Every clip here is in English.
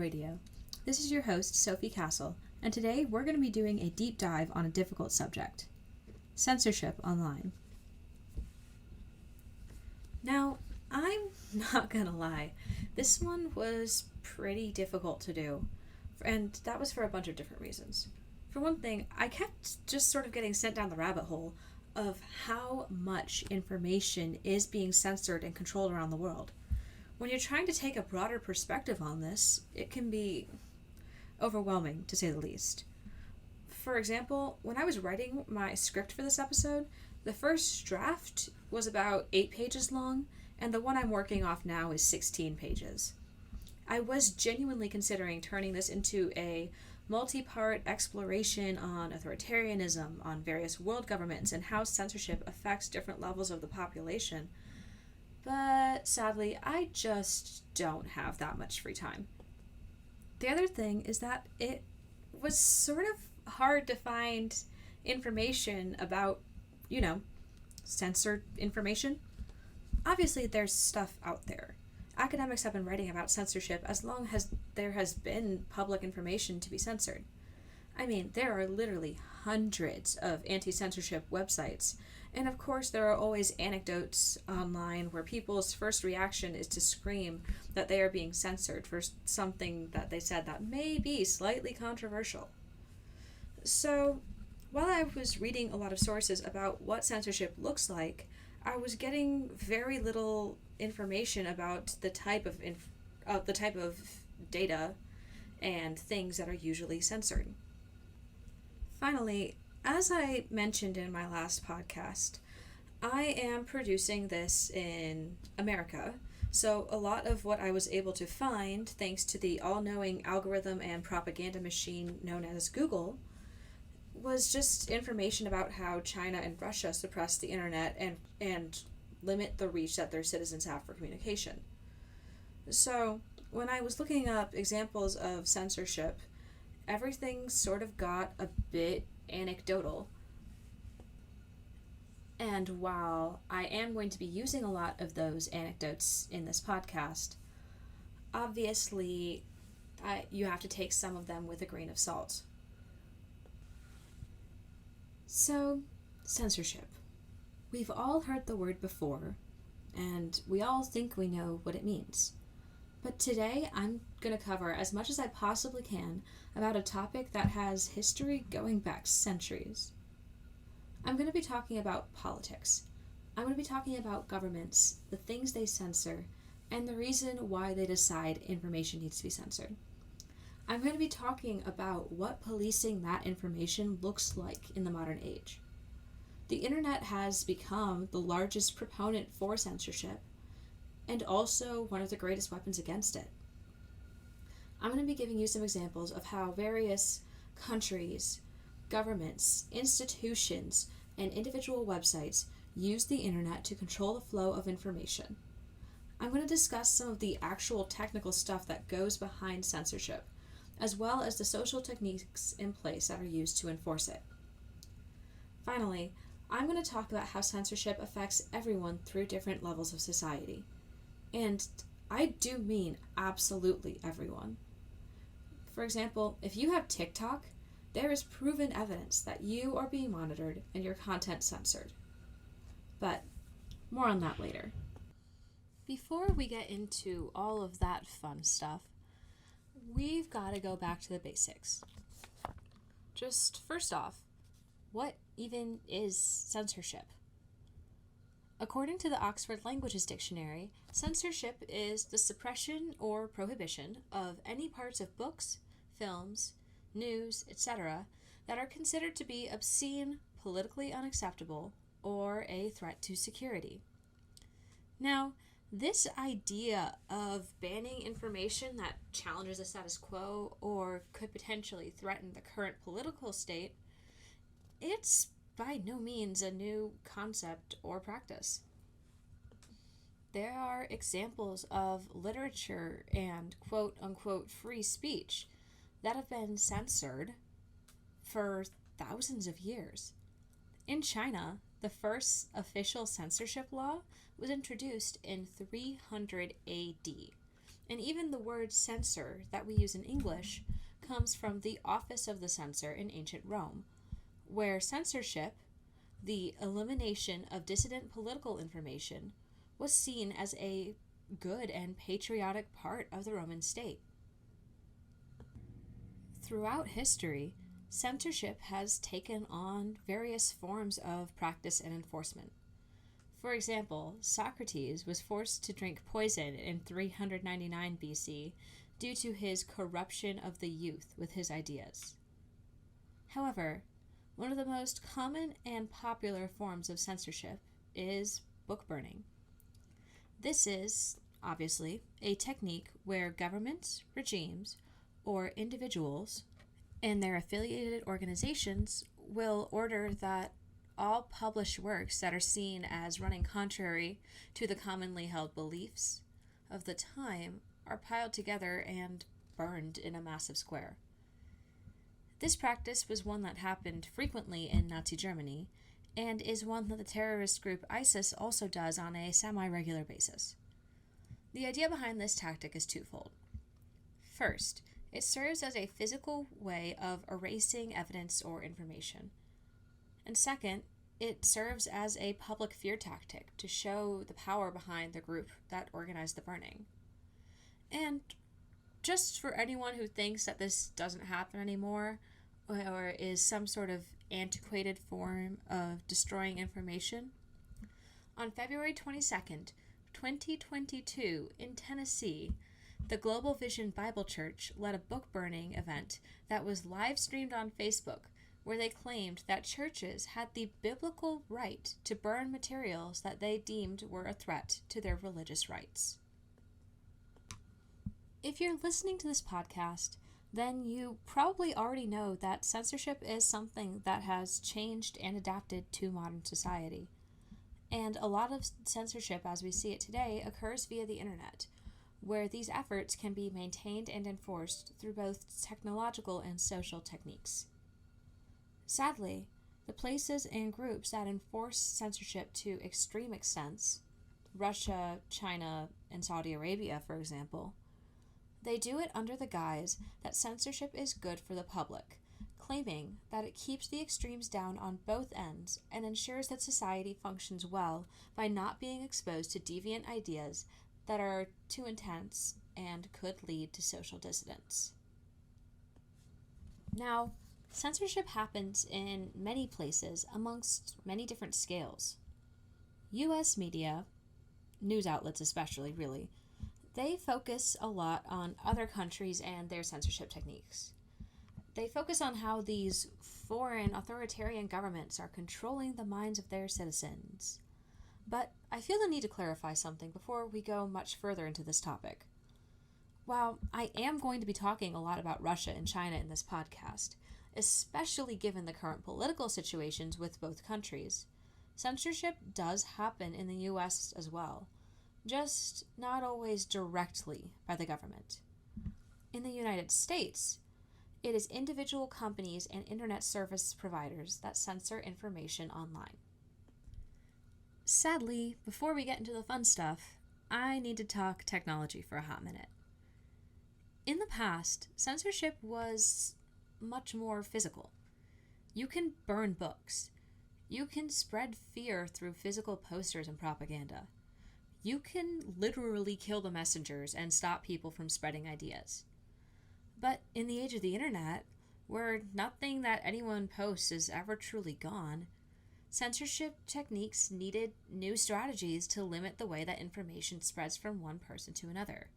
Radio. This is your host, Sophie Castle, and today we're going to be doing a deep dive on a difficult subject: censorship online. Now, I'm not going to lie, this one was pretty difficult to do, and that was for a bunch of different reasons. For one thing, I kept just sort of getting sent down the rabbit hole of how much information is being censored and controlled around the world. When you're trying to take a broader perspective on this, it can be overwhelming, to say the least. For example, when I was writing my script for this episode, the first draft was about 8 pages long, and the one I'm working off now is 16 pages. I was genuinely considering turning this into a multi-part exploration on authoritarianism, on various world governments, and how censorship affects different levels of the population. But sadly, I just don't have that much free time. The other thing is that it was sort of hard to find information about, censored information. Obviously, there's stuff out there. Academics have been writing about censorship as long as there has been public information to be censored. I mean, there are literally hundreds of anti-censorship websites, and of course there are always anecdotes online where people's first reaction is to scream that they are being censored for something that they said that may be slightly controversial. So, while I was reading a lot of sources about what censorship looks like, I was getting very little information about the type of data and things that are usually censored. Finally, as I mentioned in my last podcast, I am producing this in America, so a lot of what I was able to find, thanks to the all-knowing algorithm and propaganda machine known as Google, was just information about how China and Russia suppress the internet and limit the reach that their citizens have for communication. So, when I was looking up examples of censorship, everything sort of got a bit anecdotal. And while I am going to be using a lot of those anecdotes in this podcast, obviously you have to take some of them with a grain of salt. So, censorship. We've all heard the word before, and we all think we know what it means. But today, I'm going to cover as much as I possibly can about a topic that has history going back centuries. I'm going to be talking about politics. I'm going to be talking about governments, the things they censor, and the reason why they decide information needs to be censored. I'm going to be talking about what policing that information looks like in the modern age. The internet has become the largest proponent for censorship, and also one of the greatest weapons against it. I'm going to be giving you some examples of how various countries, governments, institutions, and individual websites use the internet to control the flow of information. I'm going to discuss some of the actual technical stuff that goes behind censorship, as well as the social techniques in place that are used to enforce it. Finally, I'm going to talk about how censorship affects everyone through different levels of society. And I do mean absolutely everyone. For example, if you have TikTok, there is proven evidence that you are being monitored and your content censored. But more on that later. Before we get into all of that fun stuff, we've got to go back to the basics. Just first off, what even is censorship? According to the Oxford Languages Dictionary, censorship is the suppression or prohibition of any parts of books, films, news, etc. that are considered to be obscene, politically unacceptable, or a threat to security. Now, this idea of banning information that challenges the status quo or could potentially threaten the current political state, it's by no means a new concept or practice. There are examples of literature and quote-unquote free speech that have been censored for thousands of years. In China, the first official censorship law was introduced in 300 AD, And even the word censor that we use in English comes from the office of the censor in ancient Rome, where censorship, the elimination of dissident political information, was seen as a good and patriotic part of the Roman state. Throughout history, censorship has taken on various forms of practice and enforcement. For example, Socrates was forced to drink poison in 399 BC due to his corruption of the youth with his ideas. However, one of the most common and popular forms of censorship is book burning. This is, obviously, a technique where governments, regimes, or individuals and their affiliated organizations will order that all published works that are seen as running contrary to the commonly held beliefs of the time are piled together and burned in a massive square. This practice was one that happened frequently in Nazi Germany and is one that the terrorist group ISIS also does on a semi-regular basis. The idea behind this tactic is twofold. First, it serves as a physical way of erasing evidence or information. And second, it serves as a public fear tactic to show the power behind the group that organized the burning. And just for anyone who thinks that this doesn't happen anymore, or is some sort of antiquated form of destroying information, on February 22nd, 2022, in Tennessee, the Global Vision Bible Church led a book burning event that was live streamed on Facebook, where they claimed that churches had the biblical right to burn materials that they deemed were a threat to their religious rights. If you're listening to this podcast, then you probably already know that censorship is something that has changed and adapted to modern society. And a lot of censorship as we see it today occurs via the internet, where these efforts can be maintained and enforced through both technological and social techniques. Sadly, the places and groups that enforce censorship to extreme extents, Russia, China, and Saudi Arabia, for example, they do it under the guise that censorship is good for the public, claiming that it keeps the extremes down on both ends and ensures that society functions well by not being exposed to deviant ideas that are too intense and could lead to social dissidence. Now, censorship happens in many places amongst many different scales. U.S. media, news outlets especially, really, they focus a lot on other countries and their censorship techniques. They focus on how these foreign authoritarian governments are controlling the minds of their citizens. But I feel the need to clarify something before we go much further into this topic. While I am going to be talking a lot about Russia and China in this podcast, especially given the current political situations with both countries, censorship does happen in the U.S. as well, just not always directly by the government. In the United States, it is individual companies and internet service providers that censor information online. Sadly, before we get into the fun stuff, I need to talk technology for a hot minute. In the past, censorship was much more physical. You can burn books. You can spread fear through physical posters and propaganda. You can literally kill the messengers and stop people from spreading ideas. But in the age of the internet, where nothing that anyone posts is ever truly gone, censorship techniques needed new strategies to limit the way that information spreads from one person to another.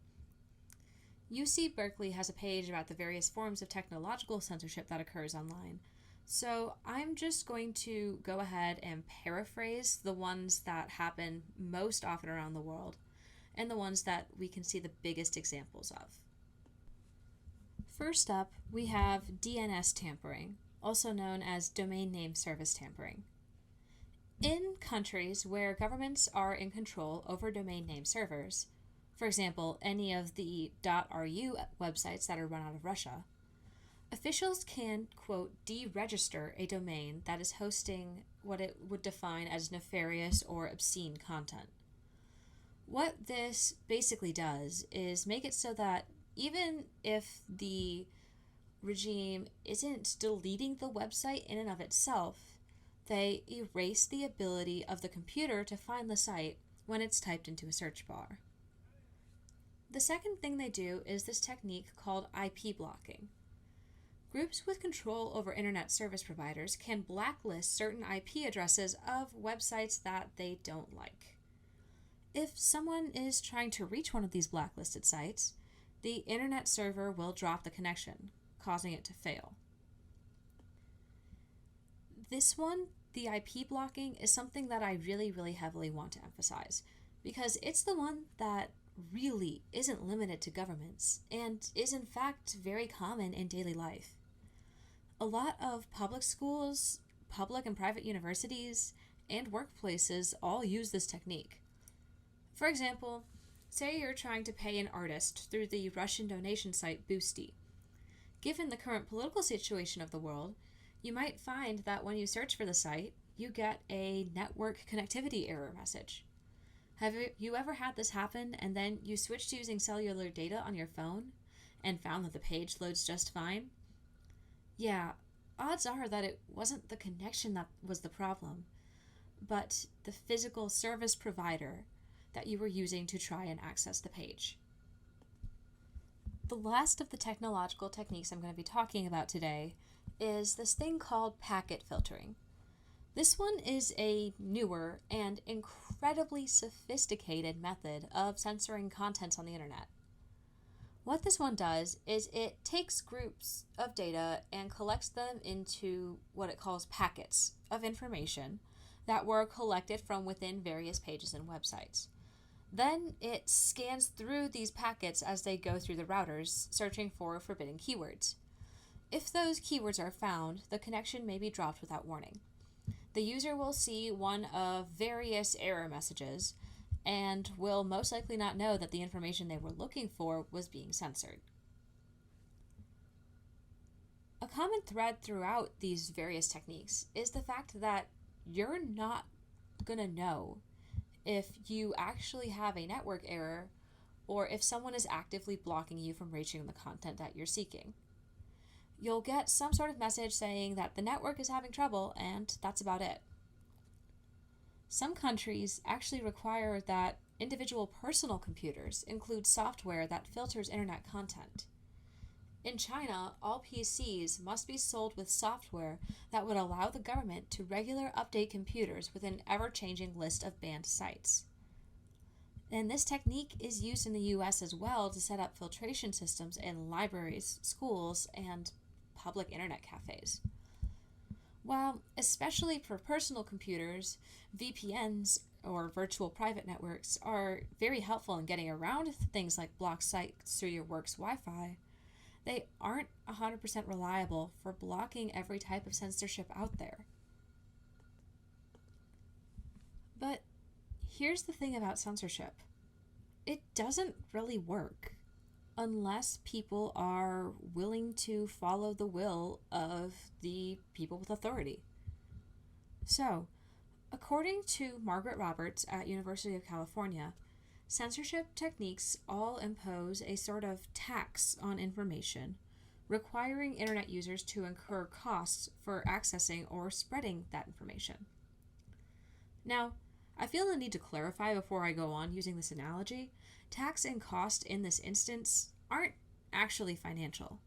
UC Berkeley has a page about the various forms of technological censorship that occurs online, so I'm just going to go ahead and paraphrase the ones that happen most often around the world, and the ones that we can see the biggest examples of. First up, we have DNS tampering, also known as domain name service tampering. In countries where governments are in control over domain name servers, for example, any of the .ru websites that are run out of Russia, officials can, quote, deregister a domain that is hosting what it would define as nefarious or obscene content. What this basically does is make it so that even if the regime isn't deleting the website in and of itself, they erase the ability of the computer to find the site when it's typed into a search bar. The second thing they do is this technique called IP blocking. Groups with control over internet service providers can blacklist certain IP addresses of websites that they don't like. If someone is trying to reach one of these blacklisted sites, the internet server will drop the connection, causing it to fail. This one, the IP blocking, is something that I really heavily want to emphasize because it's the one that really isn't limited to governments and is in fact very common in daily life. A lot of public schools, public and private universities, and workplaces all use this technique. For example, say you're trying to pay an artist through the Russian donation site Boosty. Given the current political situation of the world, you might find that when you search for the site, you get a network connectivity error message. Have you ever had this happen and then you switch to using cellular data on your phone and found that the page loads just fine? Yeah, odds are that it wasn't the connection that was the problem, but the physical service provider that you were using to try and access the page. The last of the technological techniques I'm going to be talking about today is this thing called packet filtering. This one is a newer and incredibly sophisticated method of censoring contents on the internet. What this one does is it takes groups of data and collects them into what it calls packets of information that were collected from within various pages and websites. Then it scans through these packets as they go through the routers, searching for forbidden keywords. If those keywords are found, the connection may be dropped without warning. The user will see one of various error messages and will most likely not know that the information they were looking for was being censored. A common thread throughout these various techniques is the fact that you're not going to know if you actually have a network error or if someone is actively blocking you from reaching the content that you're seeking. You'll get some sort of message saying that the network is having trouble, and that's about it. Some countries actually require that individual personal computers include software that filters internet content. In China, all PCs must be sold with software that would allow the government to regularly update computers with an ever-changing list of banned sites. And this technique is used in the US as well to set up filtration systems in libraries, schools, and public internet cafes. While, especially for personal computers, VPNs or virtual private networks are very helpful in getting around things like blocked sites through your work's Wi-Fi, they aren't 100% reliable for blocking every type of censorship out there. But here's the thing about censorship. It doesn't really work unless people are willing to follow the will of the people with authority. So, according to Margaret Roberts at University of California, censorship techniques all impose a sort of tax on information, requiring internet users to incur costs for accessing or spreading that information. Now, I feel the need to clarify before I go on using this analogy. Tax and cost in this instance aren't actually financial.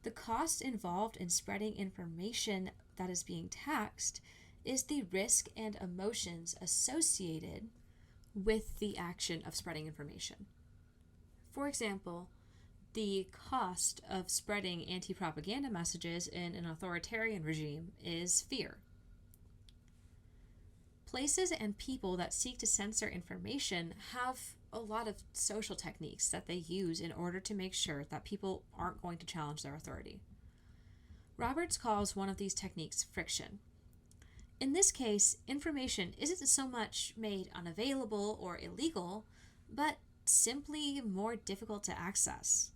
The cost involved in spreading information that is being taxed is the risk and emotions associated with the action of spreading information. For example, the cost of spreading anti-propaganda messages in an authoritarian regime is fear. Places and people that seek to censor information have a lot of social techniques that they use in order to make sure that people aren't going to challenge their authority. Roberts calls one of these techniques friction. In this case, information isn't so much made unavailable or illegal, but simply more difficult to access.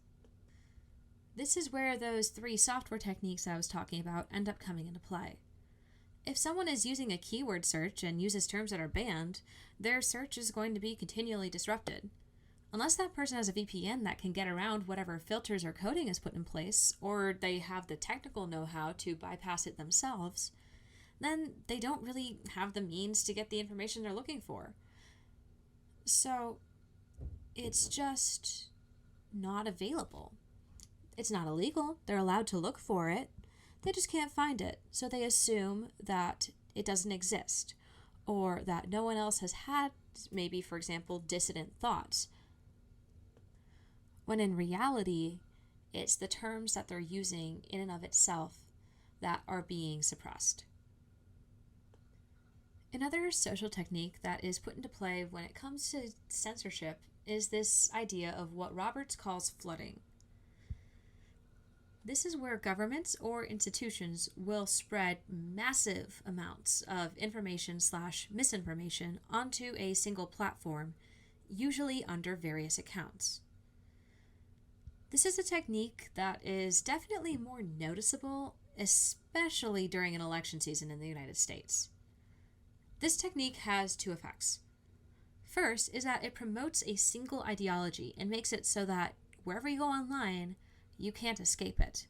This is where those 3 software techniques I was talking about end up coming into play. If someone is using a keyword search and uses terms that are banned, their search is going to be continually disrupted. Unless that person has a VPN that can get around whatever filters or coding is put in place, or they have the technical know-how to bypass it themselves, then they don't really have the means to get the information they're looking for. So it's just not available. It's not illegal. They're allowed to look for it. They just can't find it. So they assume that it doesn't exist, or that no one else has had, maybe, for example, dissident thoughts. When in reality, it's the terms that they're using in and of itself that are being suppressed. Another social technique that is put into play when it comes to censorship is this idea of what Roberts calls flooding. This is where governments or institutions will spread massive amounts of information/misinformation onto a single platform, usually under various accounts. This is a technique that is definitely more noticeable, especially during an election season in the United States. This technique has two effects. First is that it promotes a single ideology and makes it so that wherever you go online, you can't escape it.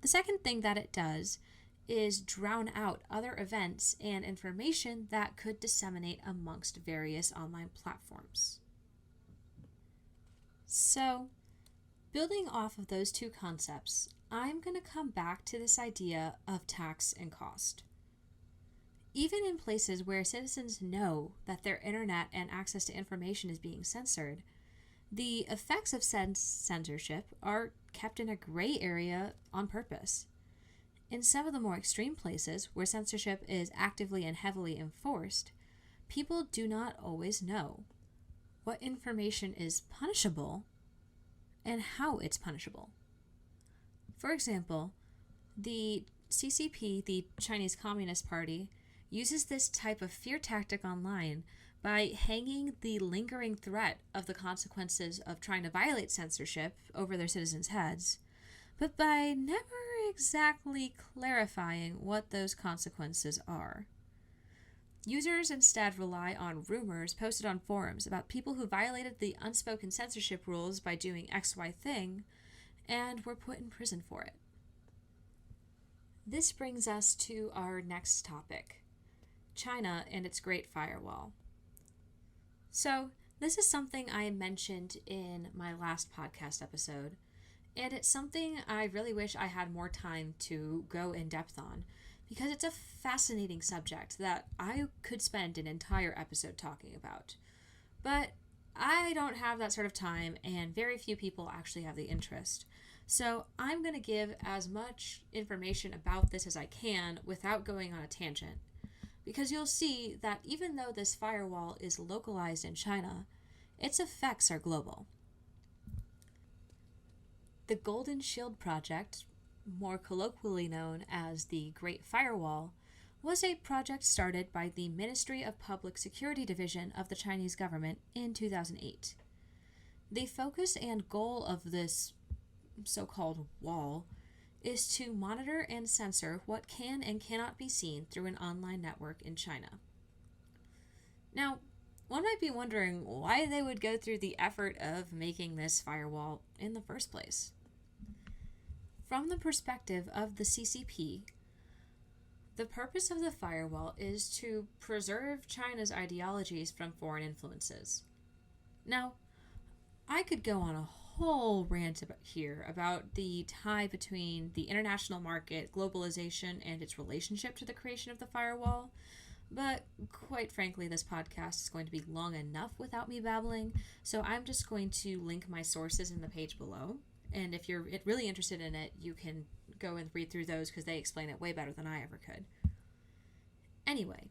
The second thing that it does is drown out other events and information that could disseminate amongst various online platforms. So, building off of those two concepts, I'm going to come back to this idea of tax and cost. Even in places where citizens know that their internet and access to information is being censored, the effects of censorship are kept in a gray area on purpose. In some of the more extreme places where censorship is actively and heavily enforced, people do not always know what information is punishable and how it's punishable. For example, the CCP, the Chinese Communist Party, uses this type of fear tactic online by hanging the lingering threat of the consequences of trying to violate censorship over their citizens' heads, but by never exactly clarifying what those consequences are. Users instead rely on rumors posted on forums about people who violated the unspoken censorship rules by doing XY thing and were put in prison for it. This brings us to our next topic, China and its Great Firewall. So, this is something I mentioned in my last podcast episode, and it's something I really wish I had more time to go in depth on, because it's a fascinating subject that I could spend an entire episode talking about. But I don't have that sort of time, and very few people actually have the interest. So I'm going to give as much information about this as I can without going on a tangent. Because you'll see that even though this firewall is localized in China, its effects are global. The Golden Shield Project, more colloquially known as the Great Firewall, was a project started by the Ministry of Public Security Division of the Chinese government in 2008. The focus and goal of this so-called wall is to monitor and censor what can and cannot be seen through an online network in China. Now, one might be wondering why they would go through the effort of making this firewall in the first place. From the perspective of the CCP, the purpose of the firewall is to preserve China's ideologies from foreign influences. Now, I could go on a whole rant here about the tie between the international market, globalization, and its relationship to the creation of the firewall, but quite frankly, this podcast is going to be long enough without me babbling, so I'm just going to link my sources in the page below, and if you're really interested in it, you can go and read through those because they explain it way better than I ever could. Anyway,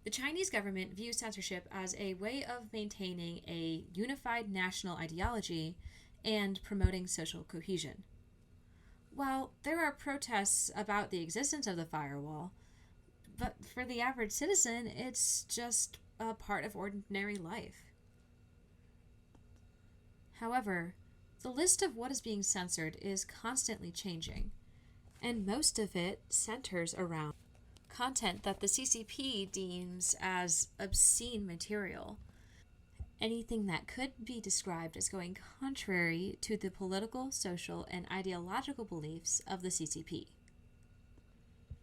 the Chinese government views censorship as a way of maintaining a unified national ideology and promoting social cohesion. While there are protests about the existence of the firewall, but for the average citizen, it's just a part of ordinary life. However, the list of what is being censored is constantly changing, and most of it centers around content that the CCP deems as obscene material. Anything that could be described as going contrary to the political, social, and ideological beliefs of the CCP.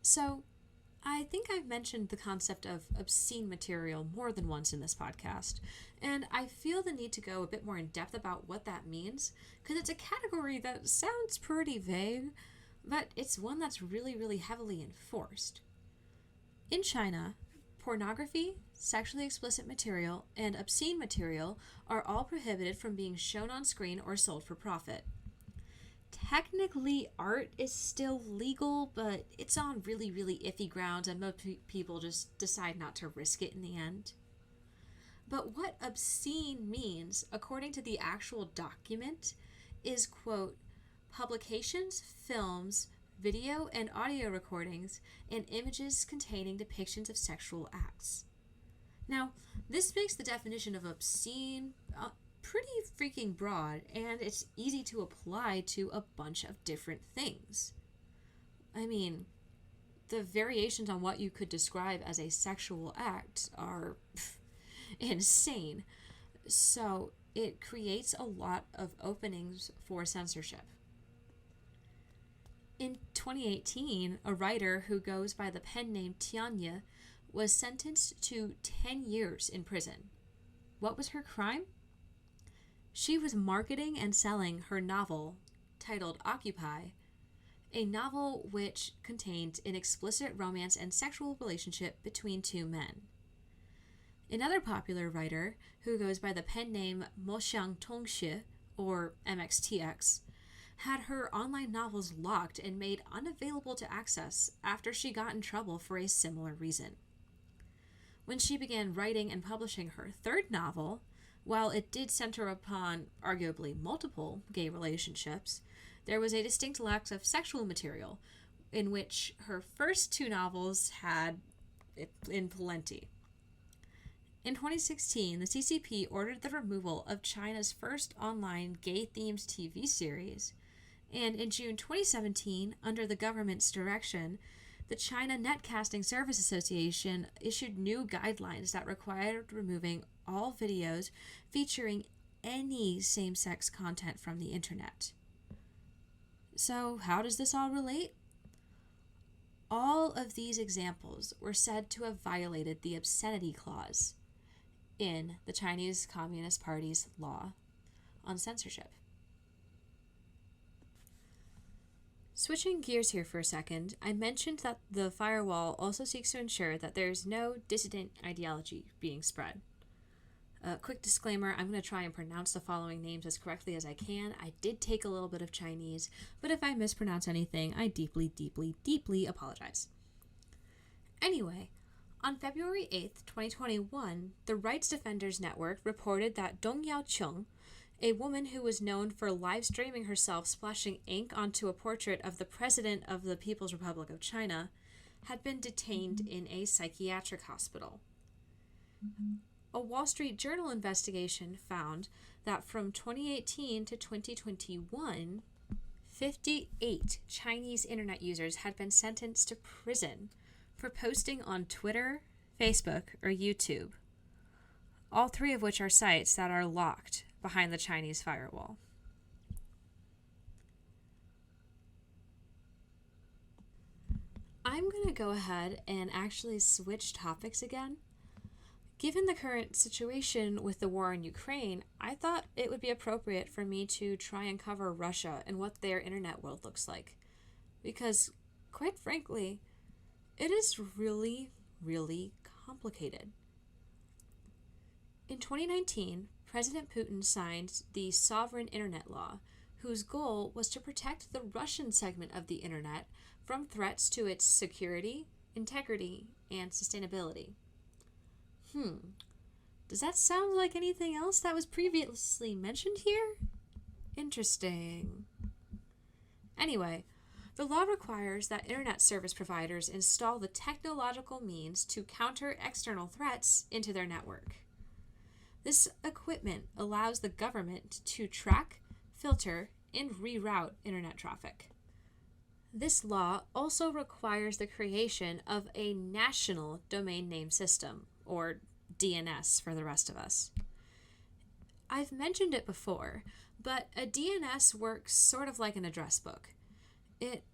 So, I think I've mentioned the concept of obscene material more than once in this podcast, and I feel the need to go a bit more in depth about what that means, because it's a category that sounds pretty vague, but it's one that's really, really heavily enforced. In China, pornography, sexually explicit material, and obscene material are all prohibited from being shown on screen or sold for profit. Technically, art is still legal, but it's on really, really iffy grounds, and most people just decide not to risk it in the end. But what obscene means, according to the actual document, is, quote, publications, films, video and audio recordings, and images containing depictions of sexual acts. Now, this makes the definition of obscene pretty freaking broad, and it's easy to apply to a bunch of different things. I mean, the variations on what you could describe as a sexual act are insane. So it creates a lot of openings for censorship. In 2018, a writer who goes by the pen name Tianya was sentenced to 10 years in prison. What was her crime? She was marketing and selling her novel, titled Occupy, a novel which contained an explicit romance and sexual relationship between two men. Another popular writer, who goes by the pen name Moxiang Tongxue, or MXTX, had her online novels locked and made unavailable to access after she got in trouble for a similar reason. When she began writing and publishing her third novel, while it did center upon arguably multiple gay relationships, there was a distinct lack of sexual material, in which her first two novels had it in plenty. In 2016, the CCP ordered the removal of China's first online gay-themed TV series, and in June 2017, under the government's direction, the China Netcasting Service Association issued new guidelines that required removing all videos featuring any same-sex content from the internet. So, how does this all relate? All of these examples were said to have violated the obscenity clause in the Chinese Communist Party's law on censorship. Switching gears here for a second, I mentioned that the firewall also seeks to ensure that there's no dissident ideology being spread. Quick disclaimer, I'm going to try and pronounce the following names as correctly as I can. I did take a little bit of Chinese, but if I mispronounce anything, I deeply, deeply, deeply apologize. Anyway, on February 8th, 2021, the Rights Defenders Network reported that Dong Yaocheng, a woman who was known for live streaming herself splashing ink onto a portrait of the President of the People's Republic of China, had been detained in a psychiatric hospital. A Wall Street Journal investigation found that from 2018 to 2021, 58 Chinese internet users had been sentenced to prison for posting on Twitter, Facebook, or YouTube, all three of which are sites that are locked behind the Chinese firewall. I'm going to go ahead and actually switch topics again. Given the current situation with the war in Ukraine, I thought it would be appropriate for me to try and cover Russia and what their internet world looks like. Because, quite frankly, it is really, really complicated. In 2019, President Putin signed the Sovereign Internet Law, whose goal was to protect the Russian segment of the internet from threats to its security, integrity, and sustainability. Does that sound like anything else that was previously mentioned here? Interesting. Anyway, the law requires that internet service providers install the technological means to counter external threats into their network. This equipment allows the government to track, filter, and reroute internet traffic. This law also requires the creation of a national domain name system, or DNS for the rest of us. I've mentioned it before, but a DNS works sort of like an address book. It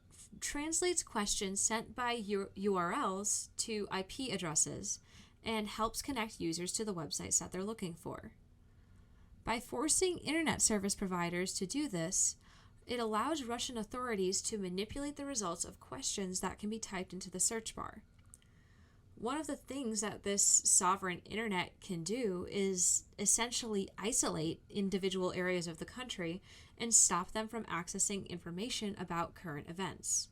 translates questions sent by URLs to IP addresses and helps connect users to the websites that they're looking for. By forcing internet service providers to do this, it allows Russian authorities to manipulate the results of questions that can be typed into the search bar. One of the things that this sovereign internet can do is essentially isolate individual areas of the country and stop them from accessing information about current events.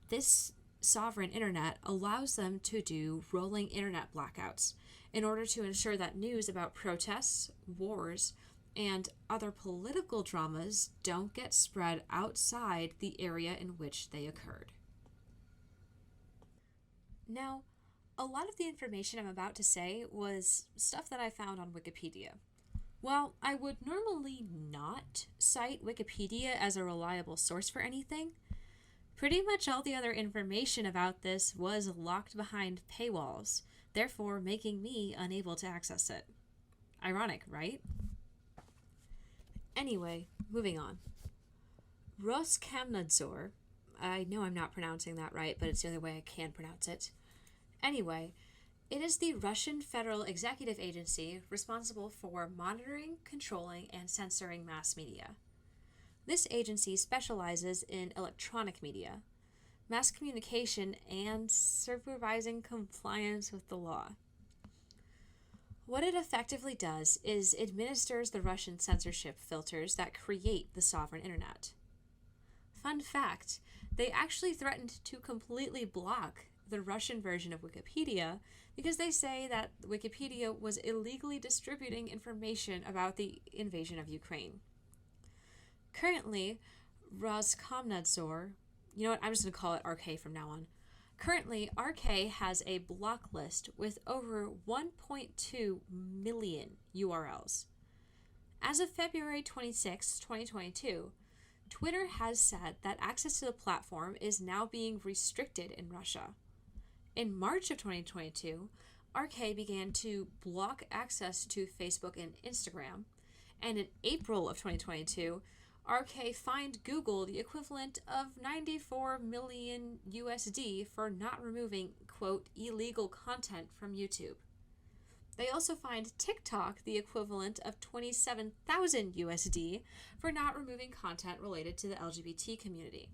This sovereign internet allows them to do rolling internet blackouts in order to ensure that news about protests, wars, and other political dramas don't get spread outside the area in which they occurred. Now, a lot of the information I'm about to say was stuff that I found on Wikipedia. While I would normally not cite Wikipedia as a reliable source for anything, pretty much all the other information about this was locked behind paywalls, therefore making me unable to access it. Ironic, right? Anyway, moving on. Roskomnadzor, I know I'm not pronouncing that right, but it's the only way I can pronounce it. Anyway, it is the Russian federal executive agency responsible for monitoring, controlling, and censoring mass media. This agency specializes in electronic media, mass communication, and supervising compliance with the law. What it effectively does is administers the Russian censorship filters that create the sovereign internet. Fun fact, they actually threatened to completely block the Russian version of Wikipedia because they say that Wikipedia was illegally distributing information about the invasion of Ukraine. Currently, Roskomnadzor, you know what, I'm just going to call it RK from now on. Currently, RK has a block list with over 1.2 million URLs. As of February 26, 2022, Twitter has said that access to the platform is now being restricted in Russia. In March of 2022, RK began to block access to Facebook and Instagram, and in April of 2022, RK fined Google the equivalent of 94 million USD for not removing, quote, illegal content from YouTube. They also fined TikTok the equivalent of 27,000 USD for not removing content related to the LGBT community.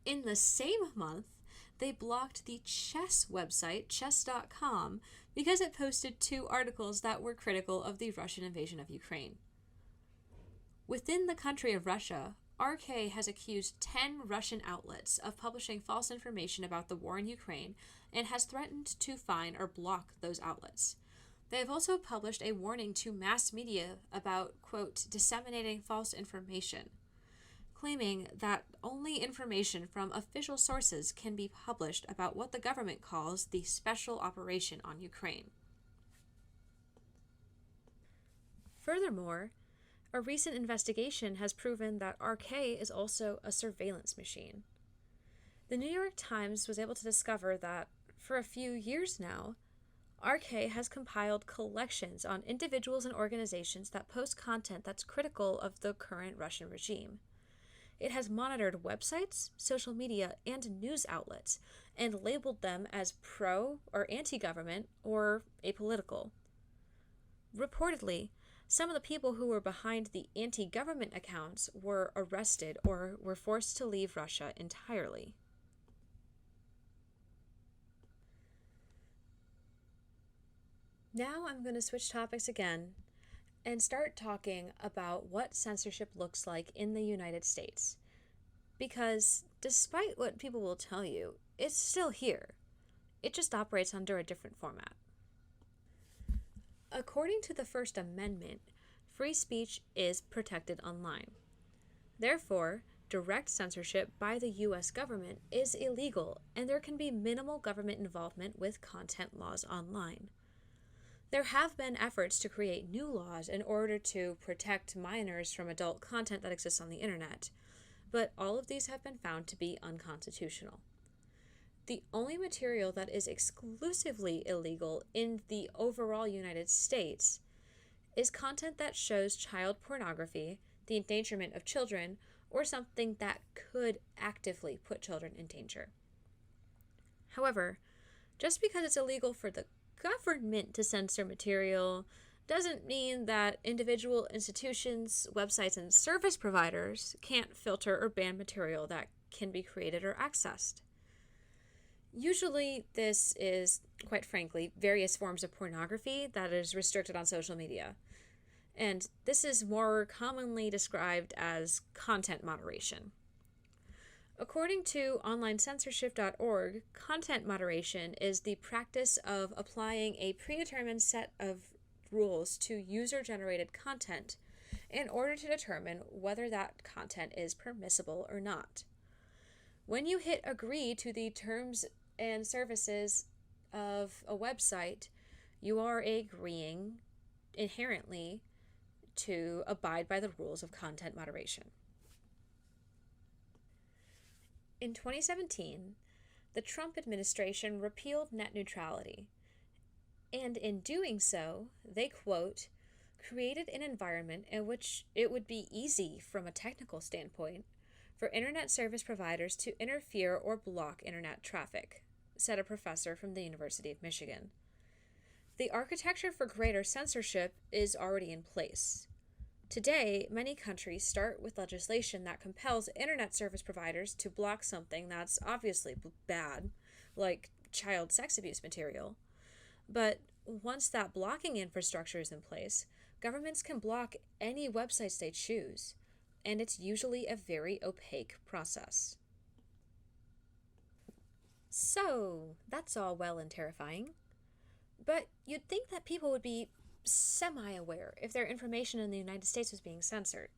In the same month, they blocked the chess website, chess.com, because it posted 2 articles that were critical of the Russian invasion of Ukraine. Within the country of Russia, RK has accused 10 Russian outlets of publishing false information about the war in Ukraine and has threatened to fine or block those outlets. They have also published a warning to mass media about, quote, disseminating false information, claiming that only information from official sources can be published about what the government calls the special operation on Ukraine. Furthermore, a recent investigation has proven that RK is also a surveillance machine. The New York Times was able to discover that, for a few years now, RK has compiled collections on individuals and organizations that post content that's critical of the current Russian regime. It has monitored websites, social media, and news outlets, and labeled them as pro or anti-government or apolitical. Reportedly, some of the people who were behind the anti-government accounts were arrested or were forced to leave Russia entirely. Now I'm going to switch topics again and start talking about what censorship looks like in the United States. Because despite what people will tell you, it's still here. It just operates under a different format. According to the First Amendment, free speech is protected online. Therefore, direct censorship by the U.S. government is illegal, and there can be minimal government involvement with content laws online. There have been efforts to create new laws in order to protect minors from adult content that exists on the internet, but all of these have been found to be unconstitutional. The only material that is exclusively illegal in the overall United States is content that shows child pornography, the endangerment of children, or something that could actively put children in danger. However, just because it's illegal for the government to censor material doesn't mean that individual institutions, websites, and service providers can't filter or ban material that can be created or accessed. Usually, this is, quite frankly, various forms of pornography that is restricted on social media. And this is more commonly described as content moderation. According to onlinecensorship.org, content moderation is the practice of applying a predetermined set of rules to user-generated content in order to determine whether that content is permissible or not. When you hit agree to the terms and services of a website, you are agreeing inherently to abide by the rules of content moderation. In 2017, the Trump administration repealed net neutrality, and in doing so, they, quote, created an environment in which it would be easy from a technical standpoint for internet service providers to interfere or block internet traffic, said a professor from the University of Michigan. The architecture for greater censorship is already in place. Today, many countries start with legislation that compels internet service providers to block something that's obviously bad, like child sex abuse material. But once that blocking infrastructure is in place, governments can block any websites they choose, and it's usually a very opaque process. So, that's all well and terrifying. But you'd think that people would be semi-aware if their information in the United States was being censored.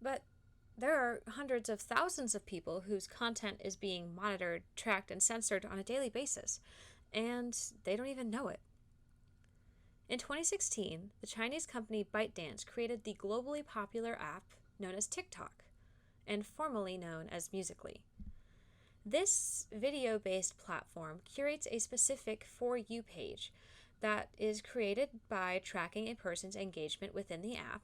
But there are hundreds of thousands of people whose content is being monitored, tracked, and censored on a daily basis, and they don't even know it. In 2016, the Chinese company ByteDance created the globally popular app known as TikTok, and formerly known as Musical.ly. This video-based platform curates a specific For You page that is created by tracking a person's engagement within the app,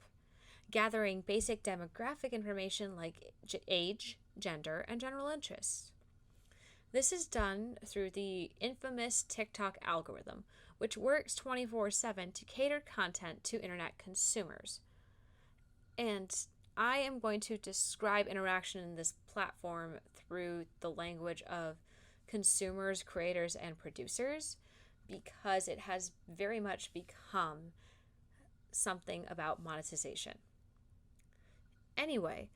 gathering basic demographic information like age, gender, and general interests. This is done through the infamous TikTok algorithm, which works 24/7 to cater content to internet consumers. And I am going to describe interaction in this platform through the language of consumers, creators, and producers, because it has very much become something about monetization. Anyway,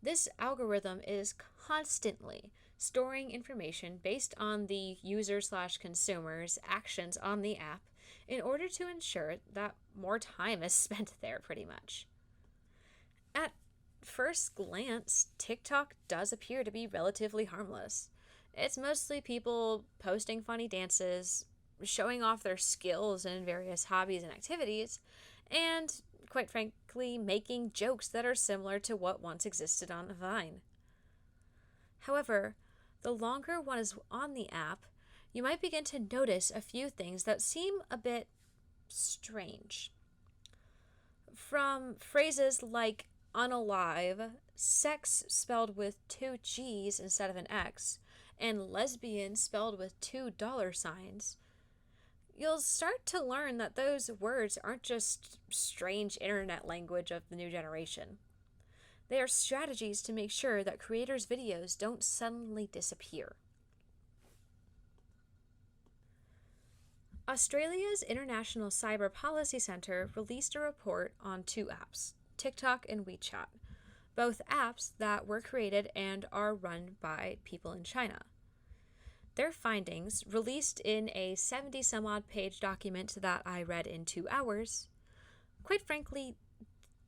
this algorithm is constantly storing information based on the user/consumer's actions on the app in order to ensure that more time is spent there, pretty much. At first glance, TikTok does appear to be relatively harmless. It's mostly people posting funny dances, showing off their skills in various hobbies and activities, and, quite frankly, making jokes that are similar to what once existed on Vine. However, the longer one is on the app, you might begin to notice a few things that seem a bit strange. From phrases like unalive, sex spelled with 2 G's instead of an X, and lesbian spelled with 2 $signs, you'll start to learn that those words aren't just strange internet language of the new generation. They are strategies to make sure that creators' videos don't suddenly disappear. Australia's International Cyber Policy Centre released a report on 2 apps, TikTok and WeChat, both apps that were created and are run by people in China. Their findings, released in a 70-some-odd page document that I read in 2 hours, quite frankly,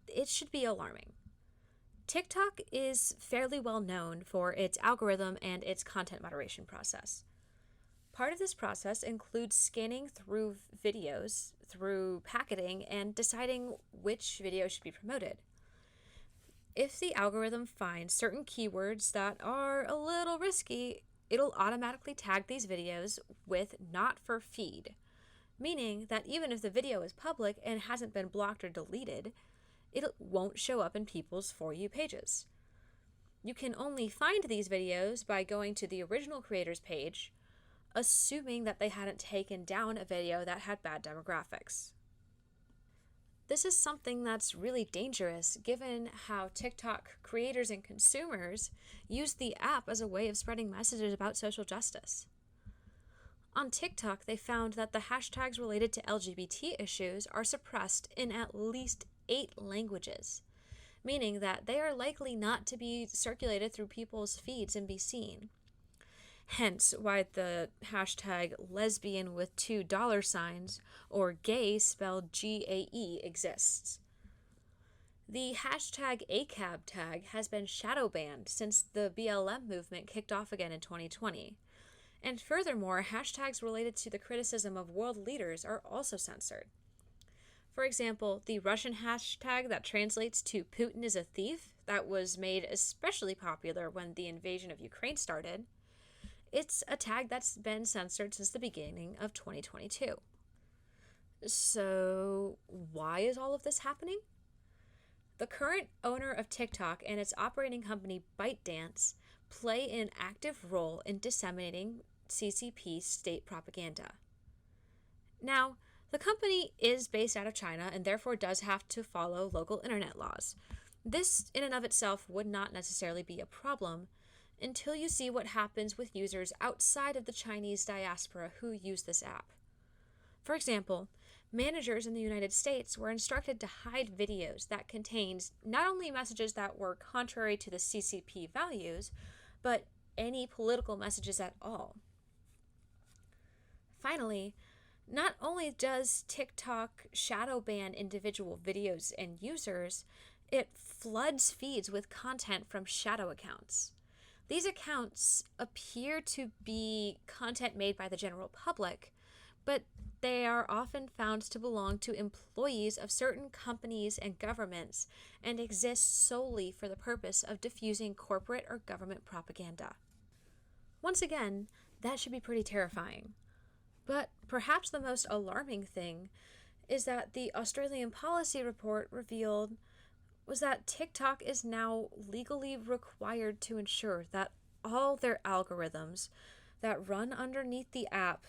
it should be alarming. TikTok is fairly well known for its algorithm and its content moderation process. Part of this process includes scanning through videos, through packaging, and deciding which video should be promoted. if the algorithm finds certain keywords that are a little risky, it'll automatically tag these videos with not for feed, meaning that even if the video is public and hasn't been blocked or deleted, it won't show up in people's For You pages. You can only find these videos by going to the original creator's page, assuming that they hadn't taken down a video that had bad demographics. This is something that's really dangerous given how TikTok creators and consumers use the app as a way of spreading messages about social justice. On TikTok, they found that the hashtags related to LGBT issues are suppressed in at least 8 languages, meaning that they are likely not to be circulated through people's feeds and be seen. Hence why the hashtag lesbian with 2 dollar signs or gay spelled GAE exists. The hashtag ACAB tag has been shadow banned since the BLM movement kicked off again in 2020. And furthermore, hashtags related to the criticism of world leaders are also censored. For example, the Russian hashtag that translates to Putin is a thief, that was made especially popular when the invasion of Ukraine started, it's a tag that's been censored since the beginning of 2022. So, why is all of this happening? The current owner of TikTok and its operating company ByteDance play an active role in disseminating CCP state propaganda. Now, the company is based out of China and therefore does have to follow local internet laws. This, in and of itself, would not necessarily be a problem until you see what happens with users outside of the Chinese diaspora who use this app. For example, managers in the United States were instructed to hide videos that contained not only messages that were contrary to the CCP values, but any political messages at all. Finally, not only does TikTok shadow ban individual videos and users, it floods feeds with content from shadow accounts. These accounts appear to be content made by the general public, but they are often found to belong to employees of certain companies and governments and exist solely for the purpose of diffusing corporate or government propaganda. Once again, that should be pretty terrifying. But perhaps the most alarming thing is that the Australian policy report revealed was that TikTok is now legally required to ensure that all their algorithms that run underneath the app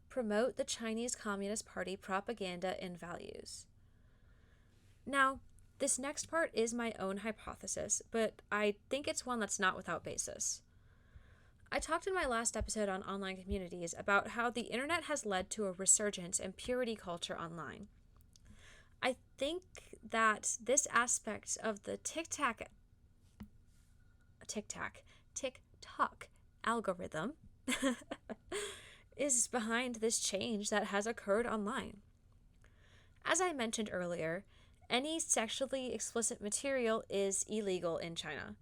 promote the Chinese Communist Party propaganda and values. Now, this next part is my own hypothesis, but I think it's one that's not without basis. I talked in my last episode on online communities about how the internet has led to a resurgence in purity culture online. I think that this aspect of the TikTok algorithm is behind this change that has occurred online. As I mentioned earlier, any sexually explicit material is illegal in China.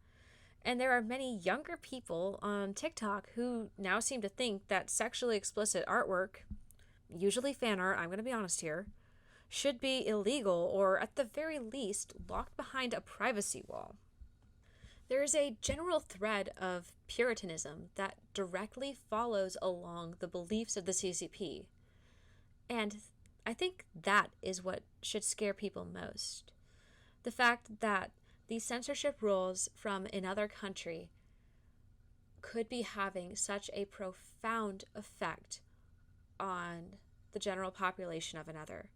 And there are many younger people on TikTok who now seem to think that sexually explicit artwork, usually fan art, I'm going to be honest here, should be illegal or at the very least locked behind a privacy wall. There is a general thread of Puritanism that directly follows along the beliefs of the CCP. And I think that is what should scare people most. The fact that these censorship rules from another country could be having such a profound effect on the general population of another.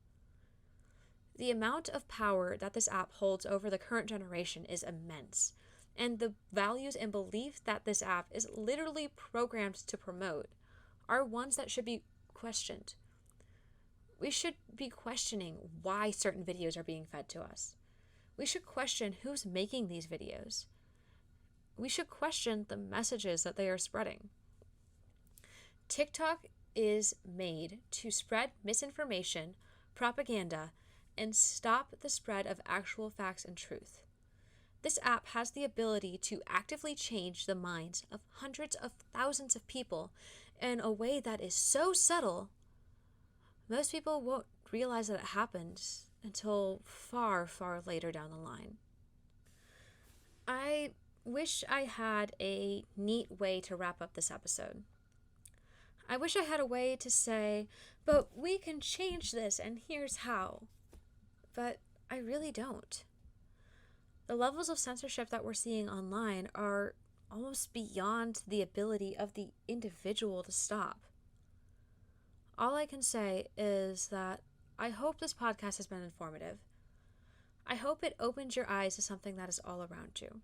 The amount of power that this app holds over the current generation is immense, and the values and beliefs that this app is literally programmed to promote are ones that should be questioned. We should be questioning why certain videos are being fed to us. We should question who's making these videos. We should question the messages that they are spreading. TikTok is made to spread misinformation, propaganda, and stop the spread of actual facts and truth. This app has the ability to actively change the minds of hundreds of thousands of people in a way that is so subtle, most people won't realize that it happens until far, far later down the line. I wish I had a neat way to wrap up this episode. I wish I had a way to say, but we can change this and here's how. But I really don't. The levels of censorship that we're seeing online are almost beyond the ability of the individual to stop. All I can say is that I hope this podcast has been informative. I hope it opens your eyes to something that is all around you.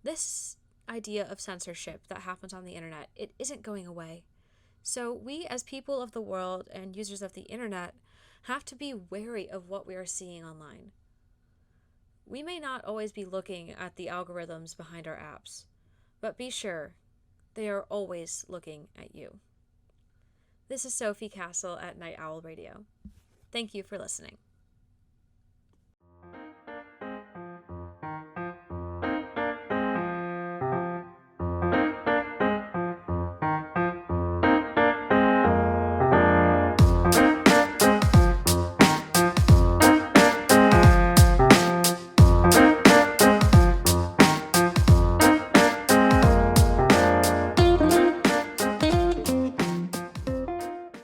This idea of censorship that happens on the internet, it isn't going away. So we as people of the world and users of the internet have to be wary of what we are seeing online. We may not always be looking at the algorithms behind our apps, but be sure they are always looking at you. This is Sophie Castle at Night Owl Radio. Thank you for listening.